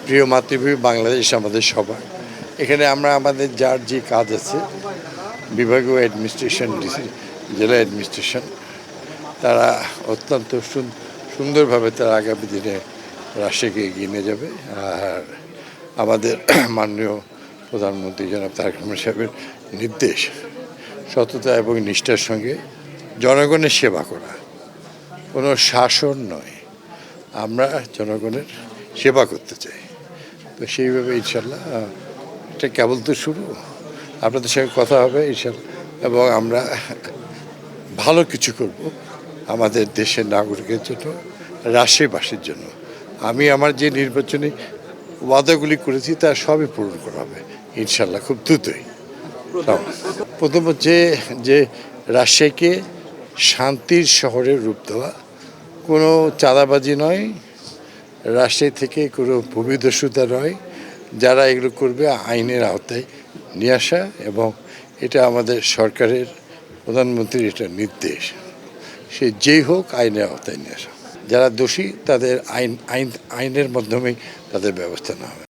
প্রিয় মাতৃভূমি বাংলাদেশ আমাদের সবার। এখানে আমরা আমাদের যার যে কাজ আছে, বিভাগীয় অ্যাডমিনিস্ট্রেশন, জেলা অ্যাডমিনিস্ট্রেশন, তারা অত্যন্ত সুন্দরভাবে তারা আগামী দিনে রাষ্ট্রকে এগিয়ে নিয়ে যাবে। আর আমাদের মাননীয় প্রধানমন্ত্রী জনাব তারেক রহমান সাহেবের নির্দেশ, সততা এবং নিষ্ঠার সঙ্গে জনগণের সেবা করা, কোনো শাসন নয়, আমরা জনগণের সেবা করতে চাই। তো সেইভাবে ইনশাল্লাহ এটা কেবল তো শুরু, আপনাদের সঙ্গে কথা হবে ইনশাল্লাহ, এবং আমরা ভালো কিছু করব আমাদের দেশের নাগরিকের জন্য, রাষ্ট্রবাসীর জন্য। আমি আমার যে নির্বাচনী ওয়াদাগুলি করেছি তার সবই পূরণ করা হবে ইনশাল্লাহ, খুব দ্রুতই। প্রথম হচ্ছে যে রাজশাহীকে শান্তির শহরে রূপ দেওয়া, কোনো চাঁদাবাজি নয়, রাজশাহী থেকে কোনো ভূমিদস্যুতা নয়, যারা এগুলো করবে আইনের আওতায় নিয়ে আসা, এবং এটা আমাদের সরকারের প্রধানমন্ত্রীর এটা নির্দেশ, সে যেই হোক আইনের আওতায় নিয়ে আসা। যারা দোষী তাদের আইনের মাধ্যমেই তাদের ব্যবস্থা নেওয়া হবে।